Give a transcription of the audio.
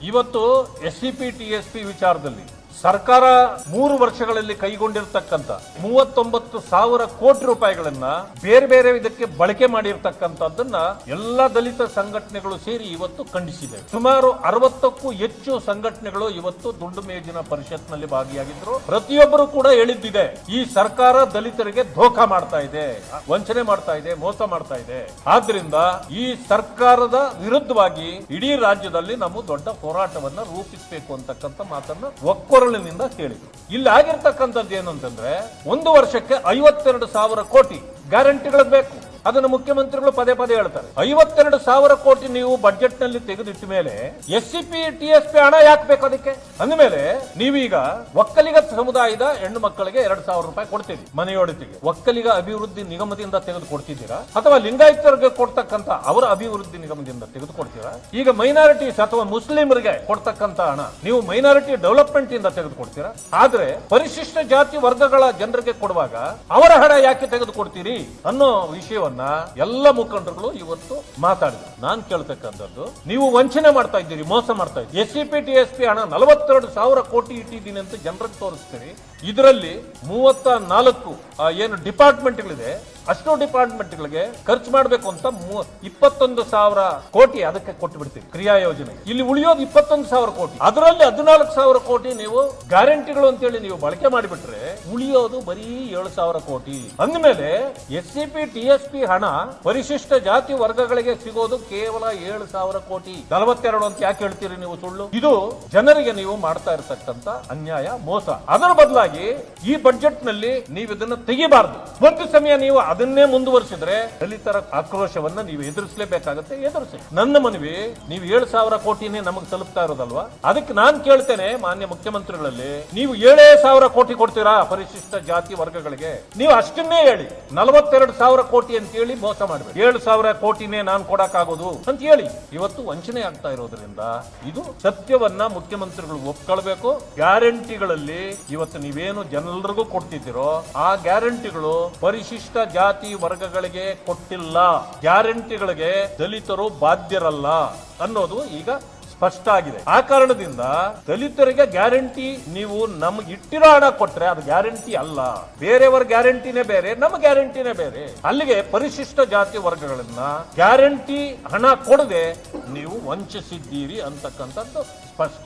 ಇವತ್ತು SCP TSP ವಿಚಾರದಲ್ಲಿ ಸರ್ಕಾರ 3 ವರ್ಷಗಳಲ್ಲಿ ಕೈಗೊಂಡಿರ್ತಕ್ಕಂಥ 39,000 ಕೋಟಿ ರೂಪಾಯಿಗಳನ್ನ ಬೇರೆ ಬೇರೆ ಇದಕ್ಕೆ ಬಳಕೆ ಮಾಡಿರ್ತಕ್ಕಂಥದ್ದನ್ನ ಎಲ್ಲಾ ದಲಿತ ಸಂಘಟನೆಗಳು ಸೇರಿ ಇವತ್ತು ಖಂಡಿಸಿದೆ. ಸುಮಾರು 60ಕ್ಕೂ ಹೆಚ್ಚು ಸಂಘಟನೆಗಳು ಇವತ್ತು ದುಂಡು ಮೇಜಿನ ಪರಿಷತ್ನಲ್ಲಿ ಭಾಗಿಯಾಗಿದ್ರು. ಪ್ರತಿಯೊಬ್ಬರು ಕೂಡ ಹೇಳಿದ್ದಿದೆ, ಈ ಸರ್ಕಾರ ದಲಿತರಿಗೆ ಧೋಖಾ ಮಾಡ್ತಾ ಇದೆ, ವಂಚನೆ ಮಾಡ್ತಾ ಇದೆ, ಮೋಸ ಮಾಡ್ತಾ ಇದೆ. ಆದ್ರಿಂದ ಈ ಸರ್ಕಾರದ ವಿರುದ್ಧವಾಗಿ ಇಡೀ ರಾಜ್ಯದಲ್ಲಿ ನಾವು ದೊಡ್ಡ ಹೋರಾಟವನ್ನ ರೂಪಿಸಬೇಕು ಅಂತಕ್ಕಂಥ ಮಾತನ್ನ ಒಕ್ಕೊರಳಿನಿಂದ ಕೇಳಿದ್ರು. ಇಲ್ಲಿ ಆಗಿರ್ತಕ್ಕಂಥದ್ದು ಏನು ಅಂತಂದ್ರೆ, 1 ವರ್ಷಕ್ಕೆ 52,000 ಕೋಟಿ ಗ್ಯಾರಂಟಿಗಳು ಬೇಕು. ಅದನ್ನು ಮುಖ್ಯಮಂತ್ರಿಗಳು ಪದೇ ಪದೇ ಹೇಳ್ತಾರೆ. 52,000 ಕೋಟಿ ನೀವು ಬಜೆಟ್ ನಲ್ಲಿ ತೆಗೆದಿಟ್ಟ ಮೇಲೆ SCP TSP ಹಣ ಯಾಕೆ ಬೇಕು ಅದಕ್ಕೆ ಅಂದಮೇಲೆ, ನೀವೀಗ ಒಕ್ಕಲಿಗ ಸಮುದಾಯದ ಹೆಣ್ಣು ಮಕ್ಕಳಿಗೆ 2,000 ರೂಪಾಯಿ ಕೊಡ್ತೀರಿ ಮನೆಯೊಡತಿಗೆ. ಒಕ್ಕಲಿಗ ಅಭಿವೃದ್ಧಿ ನಿಗಮದಿಂದ ತೆಗೆದು ಕೊಡ್ತಿದ್ದೀರಾ ಅಥವಾ ಲಿಂಗಾಯತರಿಗೆ ಕೊಡ್ತಕ್ಕಂತ ಅವರ ಅಭಿವೃದ್ಧಿ ನಿಗಮದಿಂದ ತೆಗೆದು ಕೊಡ್ತೀರಾ? ಈಗ ಮೈನಾರಿಟೀಸ್ ಅಥವಾ ಮುಸ್ಲಿಮರಿಗೆ ಕೊಡ್ತಕ್ಕಂತ ಹಣ ನೀವು ಮೈನಾರಿಟಿ ಡೆವಲಪ್ಮೆಂಟ್ ಇಂದ ತೆಗೆದು ಕೊಡ್ತೀರಾ? ಆದ್ರೆ ಪರಿಶಿಷ್ಟ ಜಾತಿ ವರ್ಗಗಳ ಜನರಿಗೆ ಕೊಡುವಾಗ ಅವರ ಹಣ ಯಾಕೆ ತೆಗೆದು ಕೊಡ್ತೀರಿ ಅನ್ನೋ ವಿಷಯವನ್ನ ಎಲ್ಲ ಮುಖಂಡರುಗಳು ಇವತ್ತು ಮಾತಾಡಿದ್ರು. ನಾನ್ ಕೇಳ್ತಕ್ಕಂಥದ್ದು, ನೀವು ವಂಚನೆ ಮಾಡ್ತಾ ಇದ್ದೀರಿ, ಮೋಸ ಮಾಡ್ತಾ ಇದ್ದೀರಿ. SCP TSP ಹಣ 42,000 ಕೋಟಿ ಇಟ್ಟಿದ್ದೀನಿ ಅಂತ ಜನರಿಗೆ ತೋರಿಸ್ತೀರಿ. ಇದರಲ್ಲಿ 34 ಏನು ಡಿಪಾರ್ಟ್ಮೆಂಟ್ಗಳಿದೆ, ಅಷ್ಟು ಡಿಪಾರ್ಟ್ಮೆಂಟ್ಗಳಿಗೆ ಖರ್ಚು ಮಾಡಬೇಕು ಅಂತ 21,000 ಕೋಟಿ ಅದಕ್ಕೆ ಕೊಟ್ಟು ಬಿಡ್ತೀವಿ ಕ್ರಿಯಾ ಯೋಜನೆ. ಇಲ್ಲಿ ಉಳಿಯೋದು 21,000 ಕೋಟಿ. ಅದರಲ್ಲಿ 14,000 ಕೋಟಿ ನೀವು ಗ್ಯಾರಂಟಿಗಳು ಅಂತೇಳಿ ನೀವು ಬಳಕೆ ಮಾಡಿಬಿಟ್ರೆ ಉಳಿಯೋದು ಬರೀ 7,000 ಕೋಟಿ. ಅಂದಮೇಲೆ SCP TSP ಹಣ ಪರಿಶಿಷ್ಟ ಜಾತಿ ವರ್ಗಗಳಿಗೆ ಸಿಗೋದು ಕೇವಲ 7,000 ಕೋಟಿ. 42 ಅಂತ ಯಾಕೆ ಹೇಳ್ತೀರಿ ನೀವು? ಸುಳ್ಳು. ಇದು ಜನರಿಗೆ ನೀವು ಮಾಡ್ತಾ ಇರತಕ್ಕಂತ ಅನ್ಯಾಯ, ಮೋಸ. ಅದರ ಬದಲಾಗಿ ಈ ಬಜೆಟ್ ನಲ್ಲಿ ನೀವು ಇದನ್ನು ತೆಗಿಬಾರ್ದು. ಒಂದು ಸಮಯ ನೀವು ಅದನ್ನೇ ಮುಂದುವರಿಸಿದ್ರೆ ದಲಿತರ ಆಕ್ರೋಶವನ್ನ ನೀವು ಎದುರಿಸಲೇಬೇಕಾಗುತ್ತೆ. ಎದುರಿಸಿ. ನನ್ನ ಮನವಿ, ನೀವು 7,000 ಕೋಟಿನೇ ನಮಗೆ ತಲುಪ್ತಾ ಇರೋದಲ್ವಾ? ಅದಕ್ಕೆ ನಾನು ಕೇಳ್ತೇನೆ ಮಾನ್ಯ ಮುಖ್ಯಮಂತ್ರಿಗಳಲ್ಲಿ, ನೀವು 7,000 ಕೋಟಿ ಕೊಡ್ತೀರಾ ಪರಿಶಿಷ್ಟ ಜಾತಿ ವರ್ಗಗಳಿಗೆ? ನೀವು ಅಷ್ಟನ್ನೇ ಹೇಳಿ. 42,000 ಕೋಟಿ ಅಂತ ಹೇಳಿ ಮೋಸ ಮಾಡಬೇಡಿ. 7,000 ಕೋಟಿನೇ ನಾನು ಕೊಡಕ್ಕಾಗೋದು ಅಂತ ಹೇಳಿ. ಇವತ್ತು ವಂಚನೆ ಆಗ್ತಾ ಇರೋದ್ರಿಂದ ಇದು ಸತ್ಯವನ್ನ ಮುಖ್ಯಮಂತ್ರಿಗಳು ಒಪ್ಕೊಳ್ಬೇಕು. ಗ್ಯಾರಂಟಿಗಳಲ್ಲಿ ಇವತ್ತು ನೀವೇನು ಜನರಿಗೂ ಕೊಡ್ತಿದ್ದೀರೋ ಆ ಗ್ಯಾರಂಟಿಗಳು ಪರಿಶಿಷ್ಟ ಜಾತಿ ವರ್ಗಗಳಿಗೆ ಕೊಟ್ಟಿಲ್ಲ. ಗ್ಯಾರಂಟಿಗಳಿಗೆ ದಲಿತರು ಬಾಧ್ಯರಲ್ಲ ಅನ್ನೋದು ಈಗ ಸ್ಪಷ್ಟ ಆಗಿದೆ. ಆ ಕಾರಣದಿಂದ ದಲಿತರಿಗೆ ಗ್ಯಾರಂಟಿ ನೀವು ನಮ್ಗೆ ಇಟ್ಟಿರೋ ಹಣ ಕೊಟ್ರೆ ಅದು ಗ್ಯಾರಂಟಿ ಅಲ್ಲ. ಬೇರೆಯವರ ಗ್ಯಾರಂಟಿನೇ ಬೇರೆ, ನಮ್ಮ ಗ್ಯಾರಂಟಿನೇ ಬೇರೆ. ಅಲ್ಲಿಗೆ ಪರಿಶಿಷ್ಟ ಜಾತಿ ವರ್ಗಗಳನ್ನ ಗ್ಯಾರಂಟಿ ಹಣ ಕೊಡದೆ ನೀವು ವಂಚಿಸಿದ್ದೀರಿ ಅಂತಕ್ಕಂಥದ್ದು ಸ್ಪಷ್ಟ.